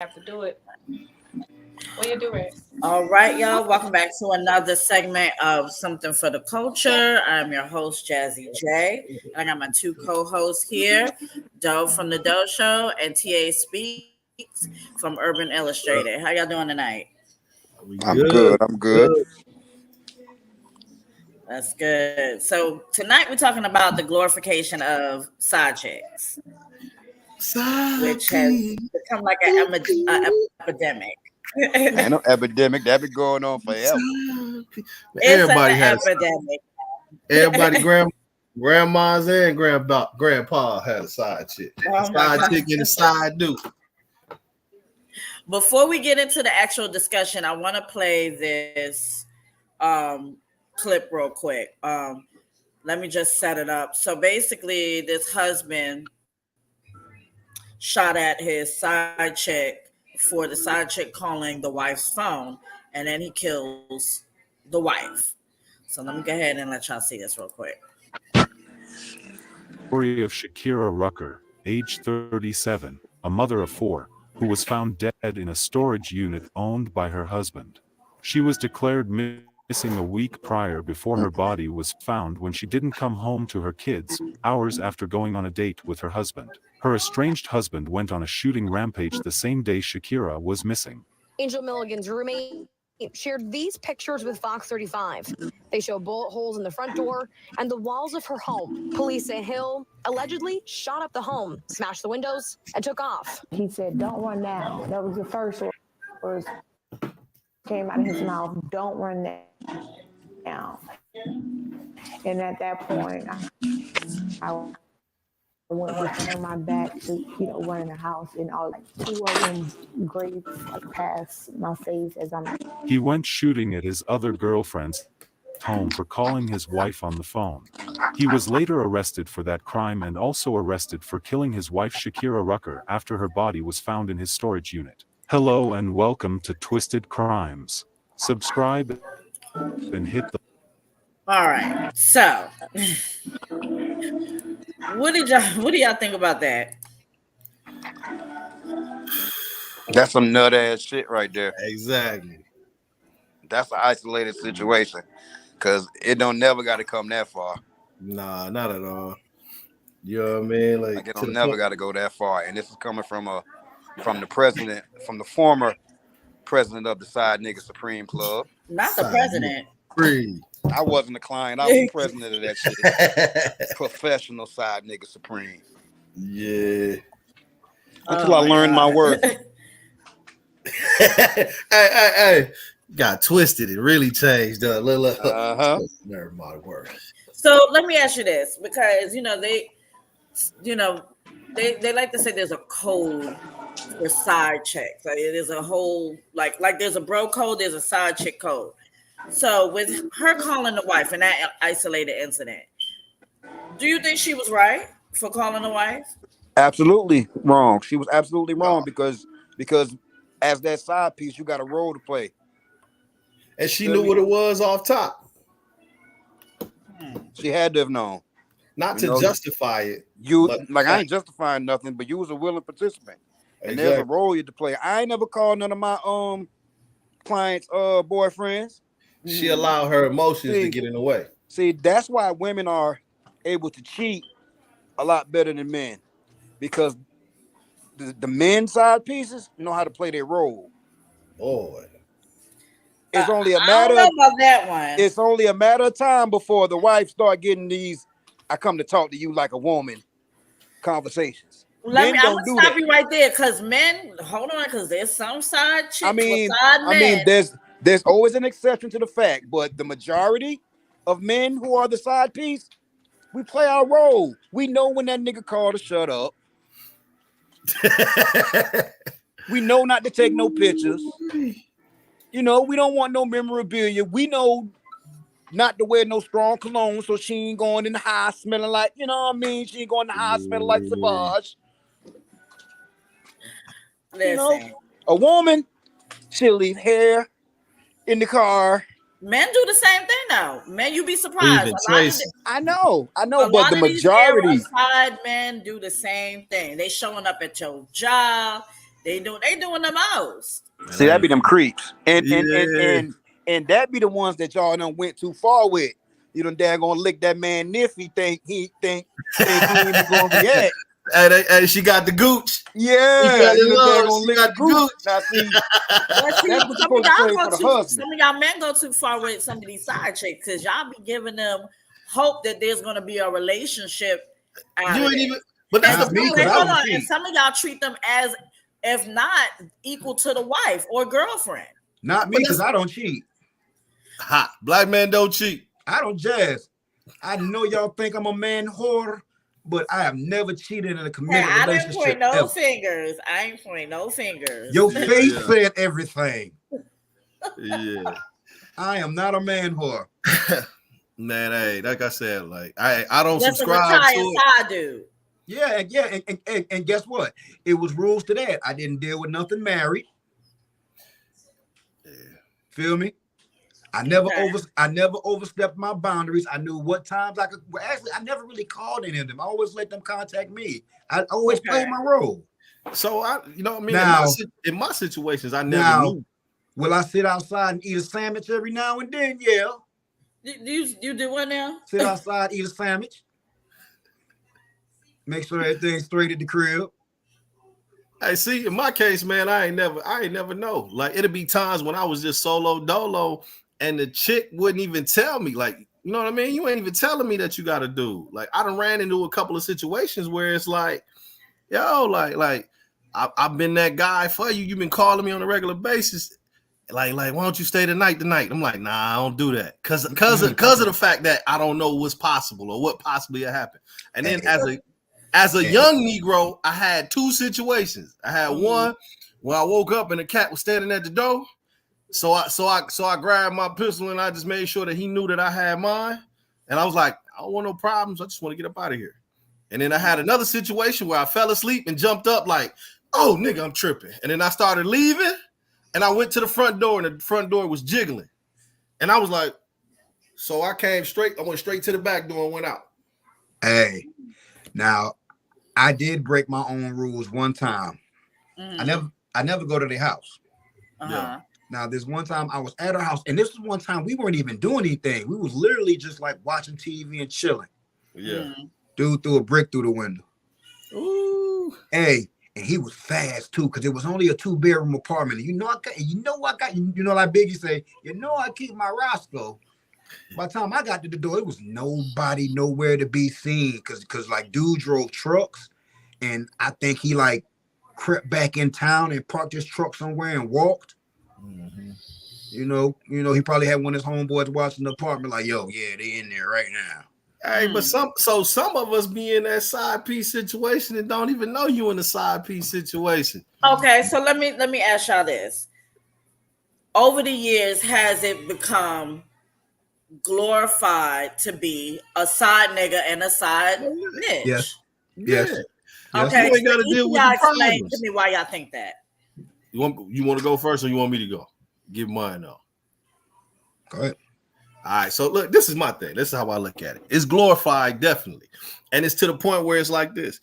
have to do it. What you do, Ray? All right, y'all. Welcome back to another segment of Something for the Culture. I'm your host, Jazzy J. And I got my two co-hosts here, Doe from the Doe Show and TA Speaks from Urban Illustrated. How y'all doing tonight? We I'm good. good. I'm good. That's good. So tonight we're talking about the glorification of side chicks, which has become like an epidemic. Ain't no epidemic that been going on forever. It's Everybody an had epidemic. everybody grandmas and grandpa had a side chick. A Oh my side God. chick and a side dude. Before we get into the actual discussion, I want to play this clip real quick. Let me just set it up. So basically, this husband shot at his side chick for the side chick calling the wife's phone, and then he kills the wife. So let me go ahead and let y'all see this real quick. Story of Shakira Rucker, age 37, a mother of four, who was found dead in a storage unit owned by her husband. She was declared missing a week prior before her body was found when she didn't come home to her kids, hours after going on a date with her husband. Her estranged husband went on a shooting rampage the same day Shakira was missing. Angel Milligan's roommate shared these pictures with Fox 35. They show bullet holes in the front door and the walls of her home. Police say Hill allegedly shot up the home, smashed the windows, and took off. He said, "Don't run now." That was the first words came out of his mouth. "Don't run now." And at that point, I went to turn my back to, run in the house, and all two of them grapes past my face as I'm. He went shooting at his other girlfriend's home for calling his wife on the phone. He was later arrested for that crime and also arrested for killing his wife Shakira Rucker after her body was found in his storage unit. Hello and welcome to Twisted Crimes. Subscribe and hit the... All right. So what do y'all think about that? That's some nut ass shit right there. Exactly. That's an isolated situation, cause it don't never got to come that far. Nah, not at all. You know what I mean? Like it don't never got to go that far. And this is coming from the president, from the former president of the Side Nigga Supreme Club. Not the president. Free. I wasn't a client. I was the president of that shit. Professional Side Nigga Supreme. Yeah. Until I learned my worth. Hey. Got twisted. It really changed. Look. Never mind. Word. So let me ask you this, because they like to say there's a code for side chicks. Like there's a whole like there's a bro code, there's a side chick code. So with her calling the wife in that isolated incident, do you think she was right for calling the wife? Absolutely wrong. She was absolutely wrong because as that side piece, you got a role to play. And she knew what it was off top. She had to have known. Not to justify it. I ain't justifying nothing, but you was a willing participant. And there's a role you to play. I ain't never called none of my clients boyfriends. She allowed her emotions to get in the way. See, that's why women are able to cheat a lot better than men. Because the men's side pieces know how to play their role. Boy. It's only a matter. I don't know about that one. It's only a matter of time before the wife start getting these "I come to talk to you like a woman" conversations. I'm gonna stop you right there, because men, hold on, because there's some side chicks. I mean, there's always an exception to the fact, but the majority of men who are the side piece, we play our role. We know when that nigga called to shut up. We know not to take no pictures. We don't want no memorabilia. We know not to wear no strong cologne, so she ain't going in the house smelling like, She ain't going in the house smelling like Savage. A woman, she'll leave hair in the car. Men do the same thing though. Men, you be surprised. I know, but the majority side men do the same thing. They showing up at your job. They doing the most. See, that be them creeps, and Yeah. and that be the ones that y'all done went too far with. You done daggone lick that man Niffy. Think he ain't even gonna react. Hey, she got the gooch. Yeah, you done Love, daggone she lick got the the gooch. gooch. Now see, But see, that's what some you're of supposed to y'all play go for the too. husband. Some of y'all men go too far with some of these side chicks because y'all be giving them hope that there's gonna be a relationship. You ain't even. But that's Not the me, point. 'cause I Hold don't on. cheat. And some of y'all treat them as, if not equal to the wife or girlfriend. Not me, because I don't cheat. Hot black man don't cheat. I don't jazz. I know y'all think I'm a man whore, but I have never cheated in a Hey, committed I didn't relationship. point no ever. fingers. I ain't point no fingers. Your Yeah, face yeah. said everything. Yeah. I am not a man whore. Man, hey, like I said, like I don't Just a subscribe retired to it. side dude. Yeah, and guess what? It was rules to that. I didn't deal with nothing married. Yeah. Feel me? I never Okay. overstepped my boundaries. I knew what times I could. Well, actually, I never really called any of them. I always let them contact me. I always played my role. So you know what I mean? Now, in my situations, I never now, knew. will I sit outside and eat a sandwich every now and then? Yeah. You do what now? Sit outside, eat a sandwich. Make sure everything's straight at the crib. Hey, see, in my case, man, I ain't never know. Like it'd be times when I was just solo dolo, and the chick wouldn't even tell me. Like, you know what I mean? You ain't even telling me that you got to do. Like, I done ran into a couple of situations where it's like, yo, like I've been that guy for you. You've been calling me on a regular basis. Like, why don't you stay tonight? I'm like, nah, I don't do that. Cause of the fact that I don't know what's possible or what possibly happened. And then as a young Negro, I had two situations. I had one where I woke up and the cat was standing at the door. So I grabbed my pistol and I just made sure that he knew that I had mine. And I was like, I don't want no problems. I just want to get up out of here. And then I had another situation where I fell asleep and jumped up like, oh, nigga, I'm tripping. And then I started leaving and I went to the front door and the front door was jiggling. And I was like, so I went straight to the back door and went out. Hey, now I did break my own rules one time. I never go to their house. Yeah. Now, this one time I was at her house, and this was one time we weren't even doing anything. We was literally just like watching TV and chilling. Yeah. Dude threw a brick through the window. Ooh. Hey, and he was fast too, because it was only a 2-bedroom apartment. And you know, like Biggie say, I keep my Roscoe. By the time I got to the door, it was nobody nowhere to be seen, because like dude drove trucks, and I think he like crept back in town and parked his truck somewhere and walked. Mm-hmm. You know, he probably had one of his homeboys watching the apartment, like, yo, yeah, they in there right now. Hey, but some of us be in that side piece situation and don't even know you in a side piece situation. Okay, so let me ask y'all this. Over the years, has it become glorified to be a side nigga and a side bitch? Yes. Yeah. Okay, You ain't got to deal with the explain problems. to me why y'all think that. You want to go first or you want me to go? Give mine though. Go ahead. All right, so look, this is my thing. This is how I look at it. It's glorified, definitely. And it's to the point where it's like this.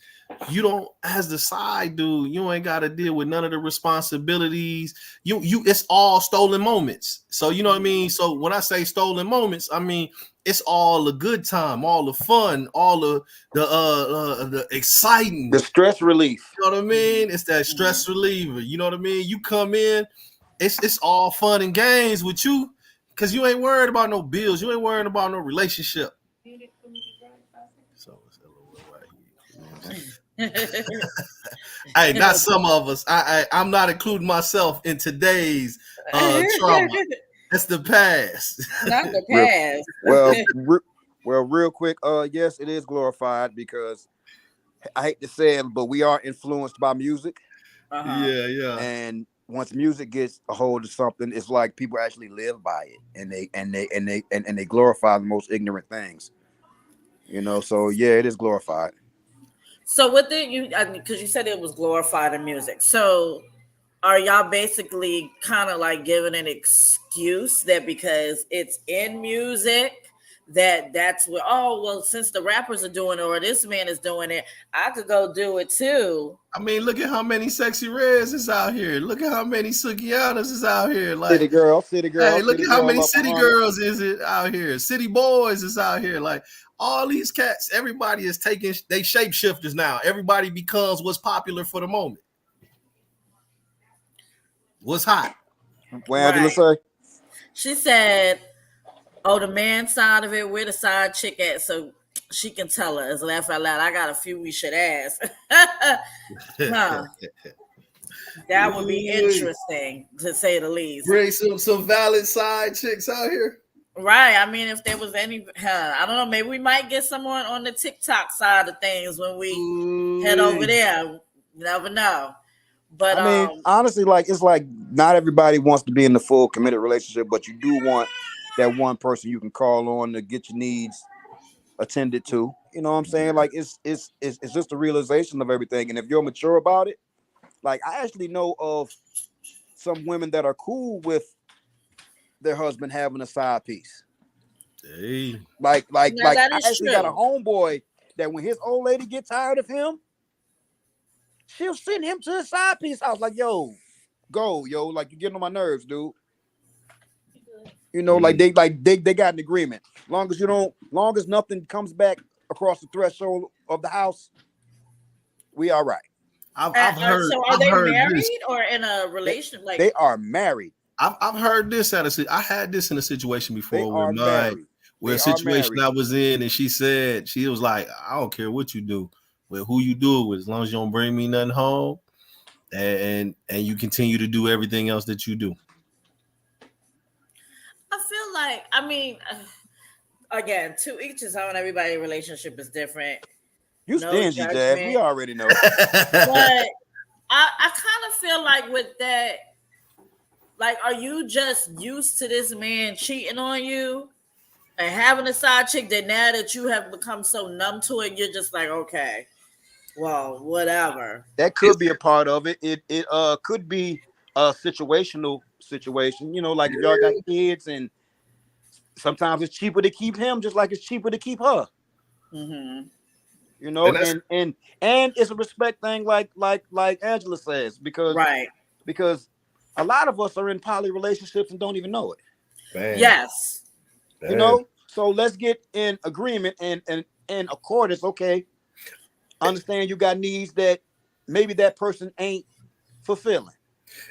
You don't, as the side dude, you ain't got to deal with none of the responsibilities. It's all stolen moments. So you know what I mean? So when I say stolen moments, I mean it's all the good time, all the fun, all the exciting. The stress relief. You know what I mean? It's that stress reliever. You know what I mean? You come in, it's all fun and games with you. Because you ain't worried about no bills. You ain't worried about no relationship. So hey, not some of us. I'm not including myself in today's trauma. It's the past. Not the past. Well, real quick. Yes, it is glorified because I hate to say it, but we are influenced by music. Yeah. And once music gets a hold of something, it's like people actually live by it, and they glorify the most ignorant things. So yeah, it is glorified. So with it, because you said it was glorified in music. So are y'all basically kind of like giving an excuse that because it's in music, that's what, oh well, since the rappers are doing it or this man is doing it, I could go do it too. I mean, look at how many Sexy Reds is out here. Look at how many Sukianas is out here. Like, City girl, hey, look at how many up city 100. girls is it out here. City boys is out here. Like, all these cats, everybody is taking, they shapeshifters now. Everybody becomes what's popular for the moment. What's hot. What Angela say? She said, oh, the man side of it, where the side chick at, so she can tell us. Laugh out loud. I got a few we should ask. Huh. That would be interesting, to say the least. Bring some valid side chicks out here. Right. I mean, if there was any, I don't know, maybe we might get someone on the TikTok side of things when we head over there. You never know. But I mean, honestly, like, it's like not everybody wants to be in the full committed relationship, but you do want that one person you can call on to get your needs attended to. You know what I'm saying? Like, it's just a realization of everything. And if you're mature about it, like, I actually know of some women that are cool with their husband having a side piece. Hey. Like Yeah, I that is actually true. got a homeboy that when his old lady gets tired of him, she'll send him to his side piece. I was like, yo, go, yo, like, you're getting on my nerves, dude. You know, like they got an agreement. Long as nothing comes back across the threshold of the house, we all right. I've heard. So are I've they heard married this. or in a relationship? Like, They are married. I've heard this I had this in a situation They before are with married. where a situation I was in, and she was like, I don't care what you do, but who you do it with, as long as you don't bring me nothing home, and you continue to do everything else that you do. I feel like, I mean, again, to each his own. Everybody's relationship is different. You No stingy, Jazz. judgment. We already know. But I kind of feel like with that, like, are you just used to this man cheating on you and having a side chick that now that you have become so numb to it, you're just like, okay, well, whatever. That could be a part of it. It could be a situational situation. You know, like if y'all got kids, and sometimes it's cheaper to keep him, just like it's cheaper to keep her. Mm-hmm. You know, And and it's a respect thing, like Angela says, because a lot of us are in poly relationships and don't even know it. Man. Yes. Man. You know, so let's get in agreement and accordance. Okay, understand you got needs that maybe that person ain't fulfilling.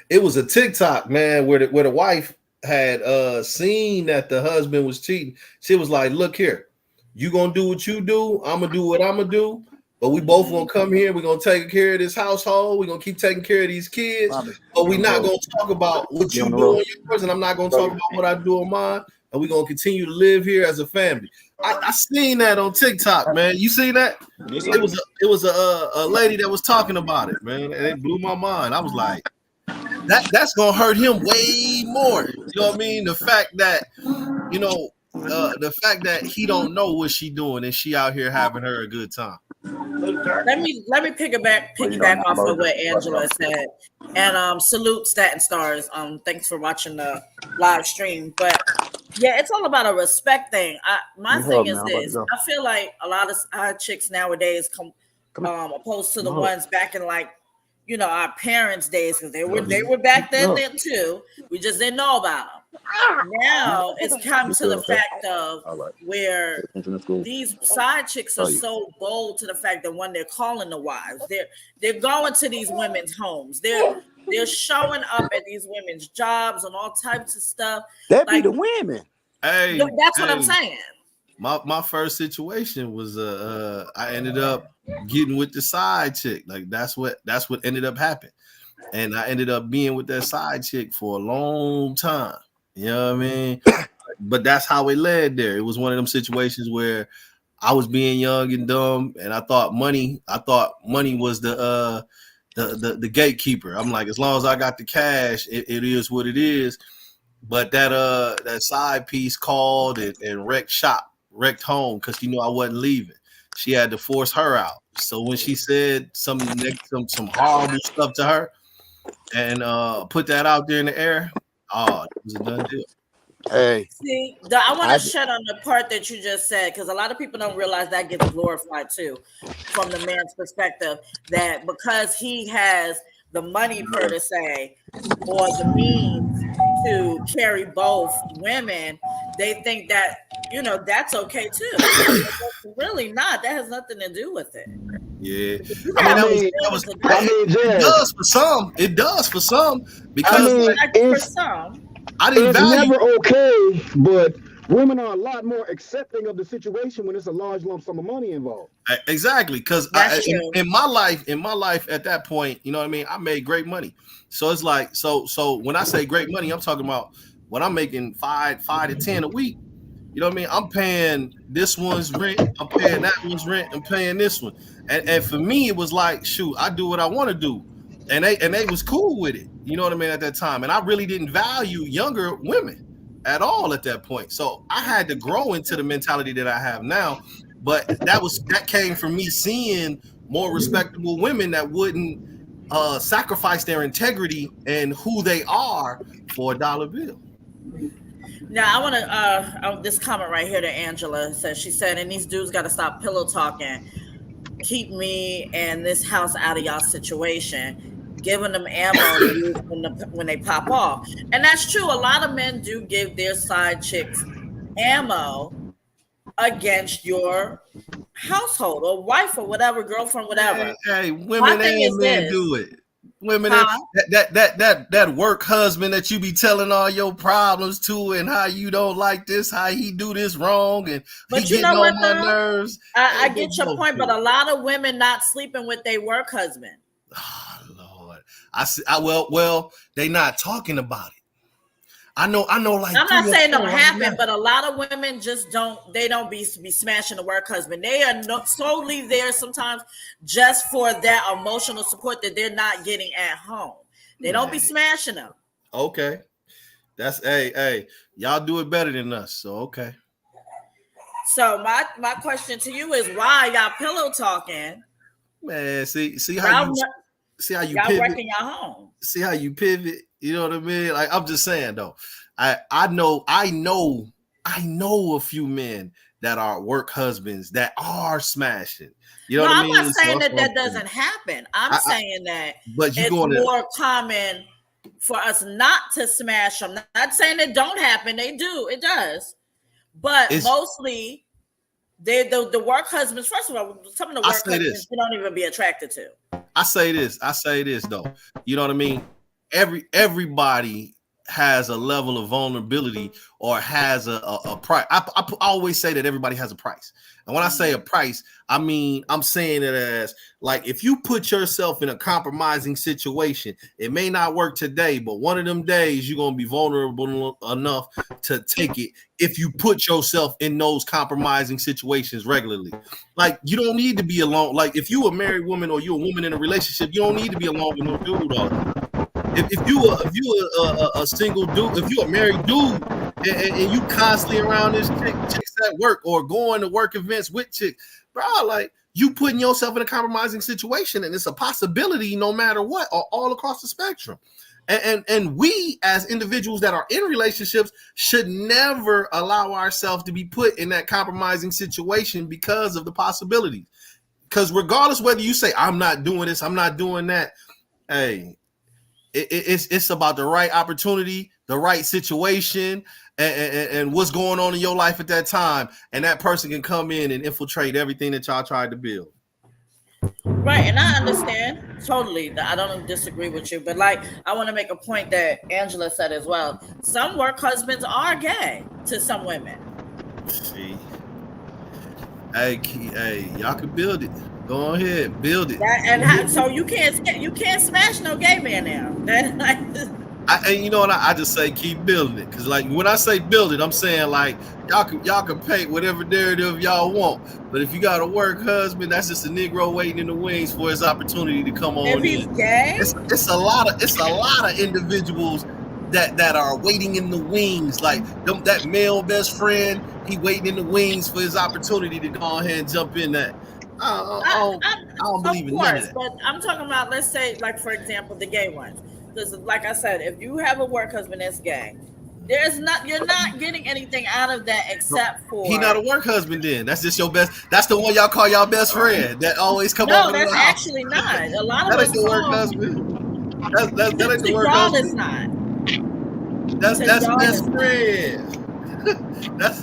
It was a TikTok, man, where the wife had seen that the husband was cheating. She was like, look here, you gonna do what you do, I'm gonna do what I'm gonna do, but we both gonna come here, we're gonna take care of this household, we're gonna keep taking care of these kids, but we're not gonna talk about what you do on yours, and I'm not gonna talk about what I do on mine, and we're gonna continue to live here as a family. I seen that on TikTok, man. You see that? It was a lady that was talking about it, man, and it blew my mind. I was like, that's gonna hurt him way more. You know what I mean? The fact that, you know, the fact that he don't know what she doing and she out here having her a good time. Let me piggyback off of what Angela said, and salute Statin Stars. Thanks for watching the live stream. But yeah, it's all about a respect thing. My thing is this: I feel like a lot of side chicks nowadays opposed to the ones back in, like, you know, our parents' days, because they were back then too. We just didn't know about them. Now it's come to the fact of where these side chicks are so bold to the fact that when they're calling the wives, they're going to these women's homes. They're showing up at these women's jobs and all types of stuff. That be the women. Hey, that's what I'm saying. My first situation was I ended up getting with the side chick. Like that's what ended up happening. And I ended up being with that side chick for a long time. You know what I mean? But that's how it led there. It was one of them situations where I was being young and dumb, and I thought money was the gatekeeper. I'm like, as long as I got the cash, it is what it is. But that side piece called and wrecked home because she knew I wasn't leaving. She had to force her out. So when she said some horrible stuff to her and put that out there in the air, it was a done deal. Hey, See, I want I to shed on the part that you just said, because a lot of people don't realize that gets glorified too, from the man's perspective, that because he has the money per to say, or the means to carry both women, they think that, you know, that's okay too. It's really not. That has nothing to do with it. Yeah, You I mean got that was feelings I about it. mean, it Jazz. does for some. It does for some I because mean, like Like, for some, I didn't it's value. never okay, but women are a lot more accepting of the situation when it's a large lump sum of money involved. Exactly, because that's true. in my life at that point, you know what I mean. I made great money, so it's like so when I say great money, I'm talking about when I'm making five to 10 a week. You know what I mean? I'm paying this one's rent, I'm paying that one's rent, I'm paying this one, and for me it was like, shoot, I do what I want to do, and they was cool with it. You know what I mean at that time, and I really didn't value younger women at all at that point. So I had to grow into the mentality that I have now. But that came from me seeing more respectable women that wouldn't sacrifice their integrity and who they are for a dollar bill. Now I want to this comment right here to Angela says, she said, and these dudes got to stop pillow talking. Keep me and this house out of y'all situation, giving them ammo to use when they pop off. And that's true. A lot of men do give their side chicks ammo against your household or wife or whatever, girlfriend, whatever. Hey, My women thing and is men this, do it. Women huh? that work husband that you be telling all your problems to and how you don't like this, how he do this wrong, and he But you getting know what on my though? nerves. I Hey, get your point, but a lot of women not sleeping with their work husband. oh, Lord, I see. Well, they not talking about it. I know. Like I'm 3 not or saying 4 don't right happen, now. but a lot of women just don't. They don't be smashing the work husband. They are solely there sometimes just for that emotional support that they're not getting at home. They don't be smashing them. Okay, that's hey, y'all do it better than us. So okay. So my question to you is, why y'all pillow talking? Man, see how you Y'all pivot. working y'all home. See how you pivot. You know what I mean? Like I'm just saying though. I know a few men that are work husbands that are smashing. You know No, what I I'm not mean? saying So that doesn't happen. I'm saying that but you it's going to more common for us not to smash them. Not saying it don't happen. They do. It does. But mostly, the work husbands. First of all, some of the work husbands you don't even be attracted to. I say this though. You know what I mean? Everybody has a level of vulnerability or has a price. I always say that everybody has a price. And when I say a price, I mean, I'm saying it as like, if you put yourself in a compromising situation, it may not work today, but one of them days you're going to be vulnerable enough to take it if you put yourself in those compromising situations regularly. Like, you don't need to be alone. Like, if you a married woman or you're a woman in a relationship, you don't need to be alone with no dude all the time. If you a single dude, if you a married dude and you constantly around this chicks at work or going to work events with chicks, bro, like you putting yourself in a compromising situation, and it's a possibility no matter what, all across the spectrum. And we as individuals that are in relationships should never allow ourselves to be put in that compromising situation because of the possibilities. Because regardless whether you say I'm not doing this, I'm not doing that, hey. It's about the right opportunity, the right situation, and what's going on in your life at that time. And that person can come in and infiltrate everything that y'all tried to build. Right, and I understand totally. I don't disagree with you, but like I want to make a point that Angela said as well. Some work husbands are gay to some women. See, hey, y'all can build it. Go ahead, build it. So you can't smash no gay man now. And you know what? I just say keep building it, because like when I say build it, I'm saying like y'all can paint whatever narrative y'all want. But if you got a work husband, that's just a Negro waiting in the wings for his opportunity to come on. If he's gay, it's a lot of individuals that are waiting in the wings, like that male best friend. He waiting in the wings for his opportunity to go ahead and jump in that. I don't believe in none of that. But I'm talking about, let's say, like for example, the gay ones. Because, like I said, if you have a work husband that's gay, You're not getting anything out of that except for he not a work husband. Then that's just your best. That's the one y'all call y'all best friend that always come no, over to that's the house. actually not. A lot of That us ain't the work call husband. That ain't to the work y'all it's husband. not. That's To y'all best it's not. friend. That's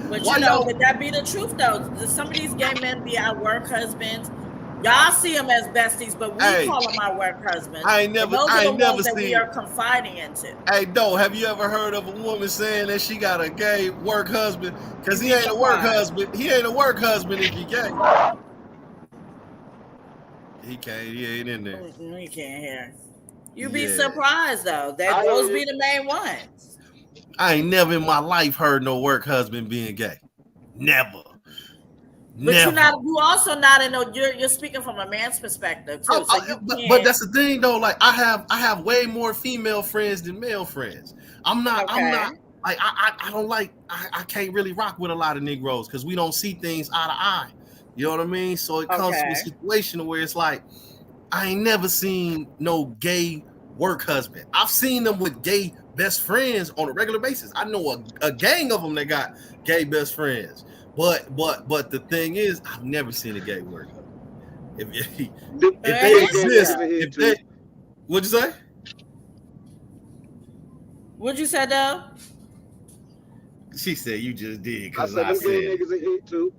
But why you know, y'all. would that be the truth though? Some of these gay men be our work husbands. Y'all see them as besties, but we Hey, call them our work husbands. I ain't And never those are the never ones that we seen. are confiding into. Hey, Doe, have you ever heard of a woman saying that she got a gay work husband? Because You'd he be ain't a work surprised. husband. He ain't a work husband if he gay. He can't. He ain't in there. We can't hear. You'd be Yeah. surprised though. That I hear those you. be the main ones. I ain't never in my life heard no work husband being gay. Never. But Never. you also not in no. You're speaking from a man's perspective too, so you But can't. that's the thing though. Like I have way more female friends than male friends. I'm not like I don't like I can't really rock with a lot of Negroes because we don't see things eye to eye. You know what I mean? So it comes to a situation where it's like I ain't never seen no gay work husband. I've seen them with gay best friends on a regular basis. I know a gang of them that got gay best friends. But the thing is, I've never seen a gay work husband. If they exist, if they, what'd you say? What'd you say though? She said you just did I because said I them gay said. niggas in here too.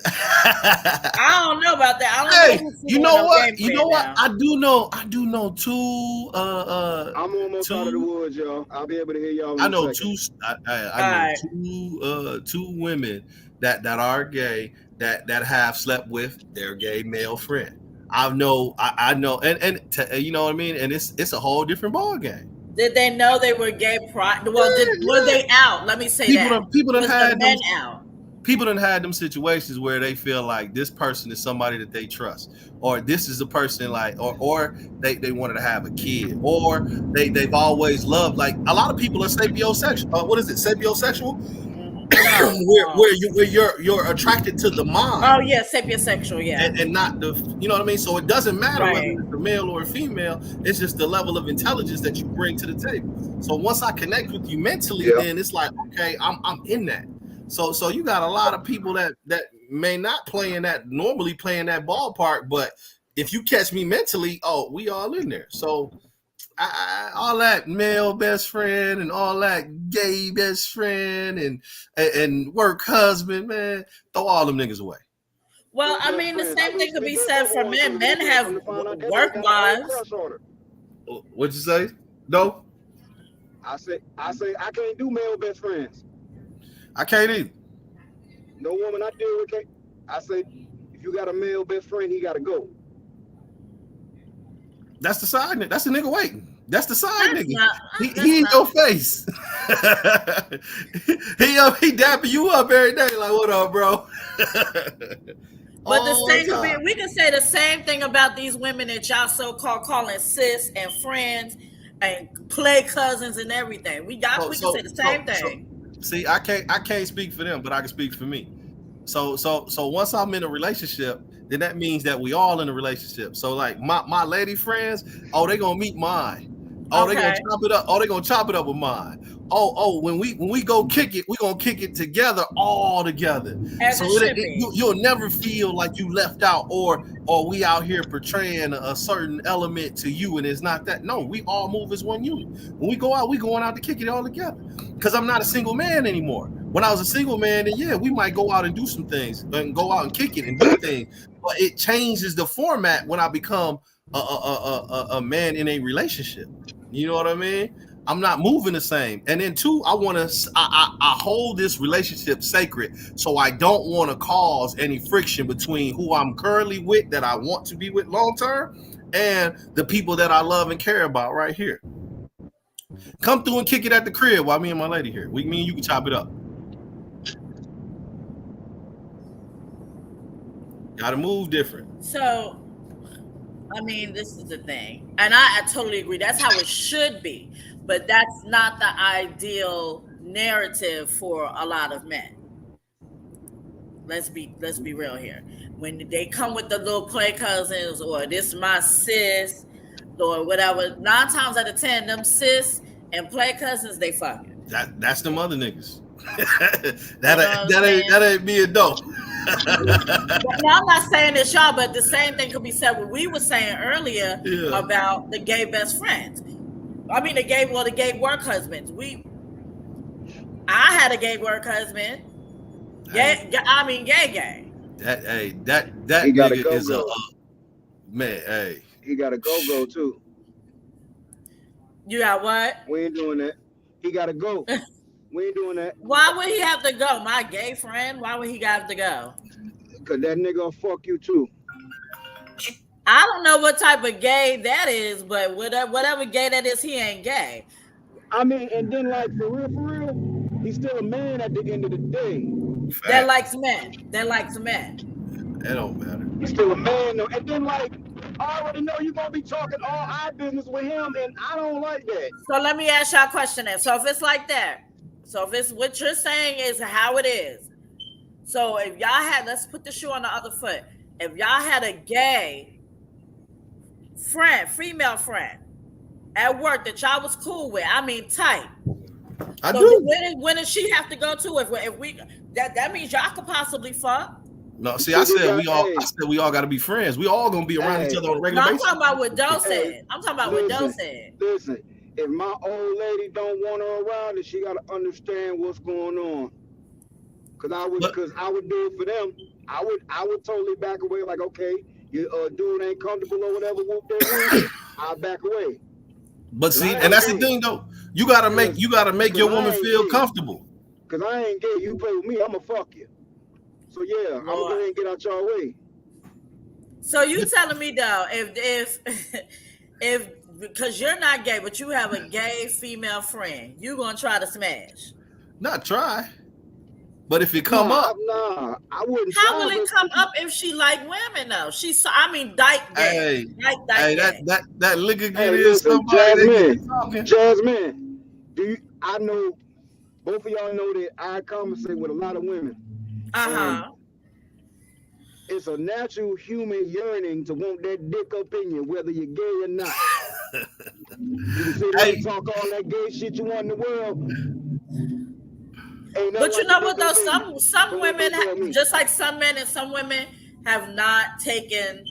I don't know about that. I don't Hey, know who's you with know no what? game You plan know what? now. I do know two I'm almost out of the woods, y'all. I'll be able to hear y'all in I a know second. I know two women that are gay that have slept with their gay male friend. I know you know what I mean, and it's a whole different ball game. Did they know they were gay? Well, were they out? Let me say that. People done Was the had men them. out? People done had them situations where they feel like this person is somebody that they trust, or this is a person like, or they wanted to have a kid, or they've always loved. Like a lot of people are sapiosexual. What is it? Sapiosexual, No. where you're attracted to the mind. Oh yeah, sapiosexual. Yeah. And not the, you know what I mean? So it doesn't matter whether Right. it's a male or a female. It's just the level of intelligence that you bring to the table. So once I connect with you mentally, then it's like, okay, I'm in that. So you got a lot of people that may not normally play in that ballpark, but if you catch me mentally, oh, we all in there. So all that male best friend and all that gay best friend and work husband, man, throw all them niggas away. Well, I mean, the same thing could be said for men. Men have work wives. What'd you say? No, I say I can't do male best friends. I can't either. No woman I deal with can't. I say if you got a male best friend, he gotta go. That's the side nigga. That's the nigga waiting. That's the side nigga. He in your face. he dapping you up every day. Like, what up, bro? But the same could be, we can say the same thing about these women that y'all so-called calling sis and friends and play cousins and everything. We can say the same thing. See, I can't speak for them, but I can speak for me. So once I'm in a relationship, then that means that we all in a relationship. So like my lady friends, oh, they gonna meet mine. Oh, they gonna chop it up. Oh, they gonna chop it up with mine. Oh, when we go kick it, we gonna kick it together, all together. As so you'll never feel like you left out, or we out here portraying a certain element to you, and it's not that. No, we all move as one unit. When we go out, we going out to kick it all together. Because I'm not a single man anymore. When I was a single man, then yeah, we might go out and do some things and go out and kick it and do things. But it changes the format when I become a man in a relationship. You know what I mean? I'm not moving the same. And then two, I hold this relationship sacred. So I don't want to cause any friction between who I'm currently with that I want to be with long term and the people that I love and care about right here. Come through and kick it at the crib while me and my lady here. Me and you can chop it up. Gotta move different. So, I mean, this is the thing. And I totally agree. That's how it should be. But that's not the ideal narrative for a lot of men. Let's be real here. When they come with the little play cousins or this my sis or whatever, 9 times out of 10, them sis and play cousins, they fucking. That's them other niggas. that ain't me and no. Now I'm not saying it's y'all, but the same thing could be said what we were saying earlier about the gay best friends. I mean the gay work husbands. I had a gay work husband. Gay. That nigga is a man. Hey, he got a go too. You got what? We ain't doing that. He got to go. We ain't doing that. Why would he have to go? My gay friend. Why would he have to go? Cause that nigga will fuck you too. I don't know what type of gay that is, but whatever gay that is, he ain't gay. I mean, and then like for real, he's still a man at the end of the day. That likes men. That don't matter. He's still a man though. And then like, I already know you're gonna be talking all eye business with him, and I don't like that. So let me ask y'all a question then. So if it's like that, so if it's what you're saying is how it is. So if y'all had, let's put the shoe on the other foot. If y'all had a gay friend, female friend at work that y'all was cool with, I mean tight. I do. When does she have to go to? If we that means y'all could possibly fuck. No, see, I said we all got to be friends. We all gonna be around each other on a regular basis. I'm talking about what Doe said. What Doe said. Listen, if my old lady don't want her around, then she gotta understand what's going on. Cause I would do it for them. I would totally back away. Like, okay, you dude ain't comfortable or whatever. I'll back away. But see, and that's the thing though. You gotta make your woman feel comfortable. Cause I ain't gay. You play with me, I'ma fuck you. So yeah, I'm gonna go ahead and get out y'all way. So you telling me though, if because you're not gay, but you have a gay female friend, you gonna try to smash? Not try. But if it come up, I wouldn't. How will it come up if she like women though? dyke gay. Hey, that liquor get in somebody. Jasmine, I know both of y'all know that I conversate with a lot of women. It's a natural human yearning to want that dick up in you, whether you're gay or not. You can sit there and talk all that gay shit you want in the world. But you know what though? Some women, just like some men and some women, have not taken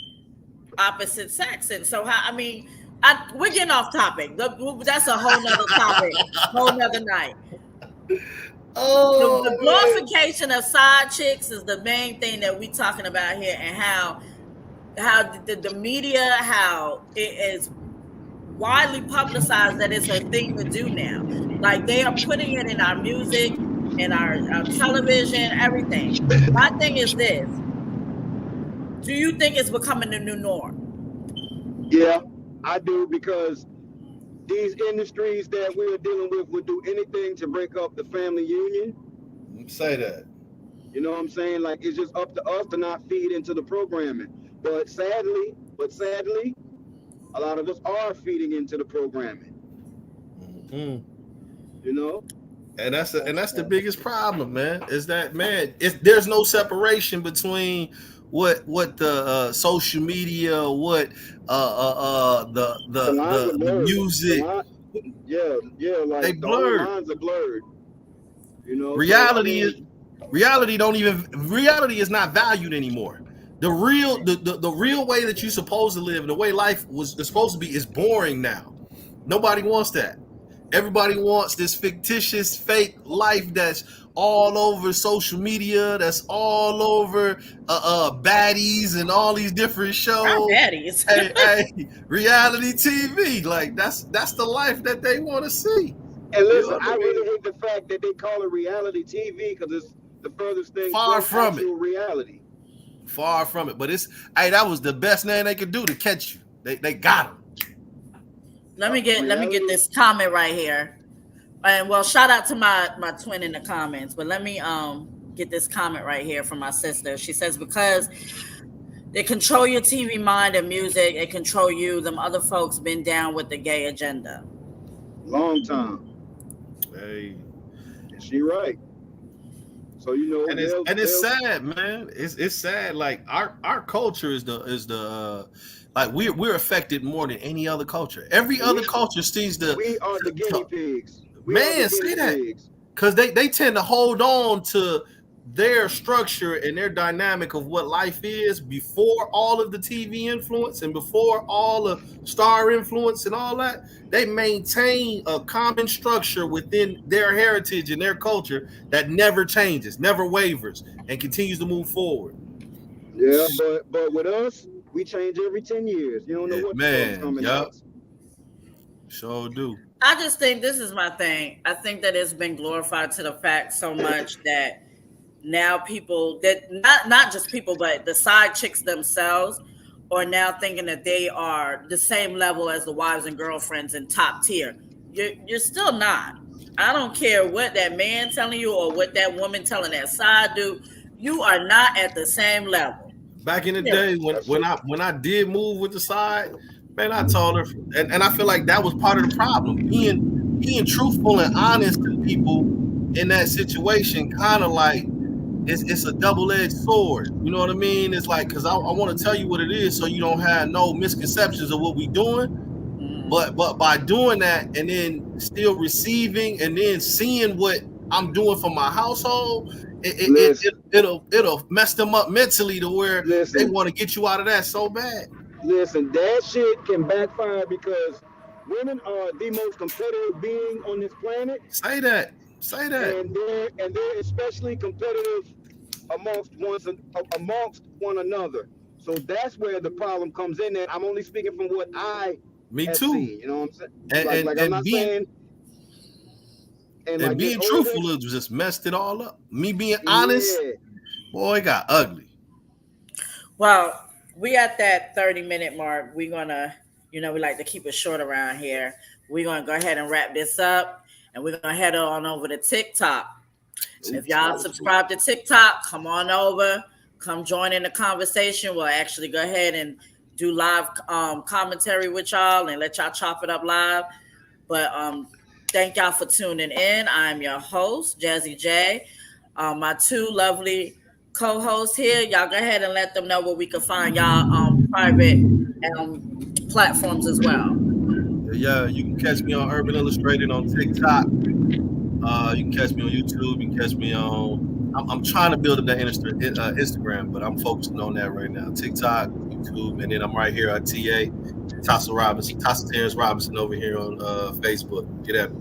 opposite sex, and so we're getting off topic. That's a whole nother topic, whole nother night. The glorification of side chicks is the main thing that we're talking about here, and how the media, how it is widely publicized that it's a thing to do now. Like they are putting it in our music, in our television, everything. My thing is this: do you think it's becoming the new norm? Yeah, I do, because these industries that we're dealing with would do anything to break up the family union. Say that. You know what I'm saying? Like, it's just up to us to not feed into the programming. But sadly, a lot of us are feeding into the programming. Mm-hmm. You know? And that's the biggest problem, man. Is that, man, there's no separation between what the social media, what the music. Like they blurred. The lines are blurred. You know, reality is not valued anymore. The real way that you're supposed to live, the way life was supposed to be, is boring now. Nobody wants that. Everybody wants this fictitious, fake life that's all over social media, that's all over baddies and all these different shows. Not baddies. hey, reality TV. Like that's the life that they want to see. And listen, I really hate the fact that they call it reality TV, because it's the furthest thing far from it. Reality. Far from it. But that was the best thing they could do to catch you. They got him. Let me get this comment right here. And well, shout out to my twin in the comments, but let me get this comment right here from my sister. She says, because they control your TV mind and music, they control you. Them other folks been down with the gay agenda. Long time. Hey. She right. So you know, and it's sad, man. It's sad. Like our culture is like we're affected more than any other culture. Every other culture sees we are the guinea pigs. Man, say that. Because they tend to hold on to their structure and their dynamic of what life is before all of the TV influence and before all the star influence and all that. They maintain a common structure within their heritage and their culture that never changes, never wavers, and continues to move forward. Yeah, but with us, we change every 10 years. You don't know what the fuck's coming next. Sure do. I just think this is my thing. I think that it's been glorified to the fact so much that now people that not just people, but the side chicks themselves are now thinking that they are the same level as the wives and girlfriends in top tier. You're still not. I don't care what that man telling you or what that woman telling that side dude. You are not at the same level. Back in the day when I did move with the side, man, I told her, and I feel like that was part of the problem. Being truthful and honest to people in that situation, kind of like it's a double-edged sword. You know what I mean? It's like, because I want to tell you what it is so you don't have no misconceptions of what we're doing. But by doing that and then still receiving and then seeing what I'm doing for my household, it'll mess them up mentally to where they want to get you out of that so bad. Listen, that shit can backfire because women are the most competitive being on this planet. Say that. And they're especially competitive amongst one another. So that's where the problem comes in. And I'm only speaking from what I have seen. You know what I'm saying? I'm not saying. And being truthful is just messed it all up. Me being honest, boy, it got ugly. Well, we at that 30-minute mark. We're gonna, we like to keep it short around here. We're gonna go ahead and wrap this up, and we're gonna head on over to TikTok. If y'all subscribe to TikTok, come on over, come join in the conversation. We'll actually go ahead and do live commentary with y'all and let y'all chop it up live. But thank y'all for tuning in. I'm your host, Jazzy J. My two lovely co-hosts here. Y'all go ahead and let them know where we can find y'all on private platforms as well. Yeah, you can catch me on Urban Illustrated on TikTok. You can catch me on YouTube. You can catch me on. I'm trying to build up that Instagram, but I'm focusing on that right now. TikTok, YouTube, and then I'm right here at Tassa Terrence Robinson over here on Facebook. Get at me.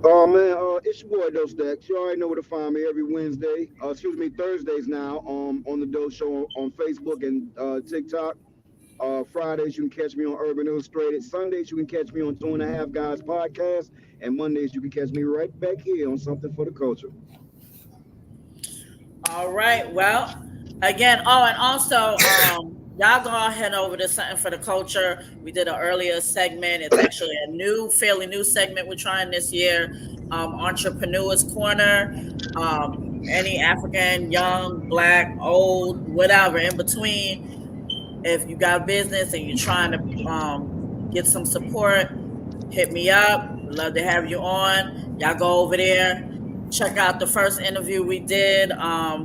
Oh man, it's your boy Doe Stacks. You already know where to find me every Thursdays now on the Doe Show on Facebook and TikTok. Fridays you can catch me on Urban Illustrated. Sundays you can catch me on 2.5 Guys podcast, and Mondays you can catch me right back here on Something for the Culture. All right. Well, again, and also y'all go ahead over to Something for the Culture. We did an earlier segment. It's actually a fairly new segment we're trying this year. Entrepreneurs Corner. Any African, young, black, old, whatever, in between. If you got business and you're trying to get some support, hit me up. We'd love to have you on. Y'all go over there. Check out the first interview we did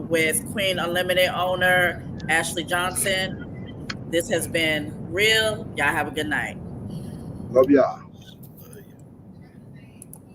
with Queen Unlimited owner Ashley Johnson. This has been real. Y'all have a good night. Love y'all.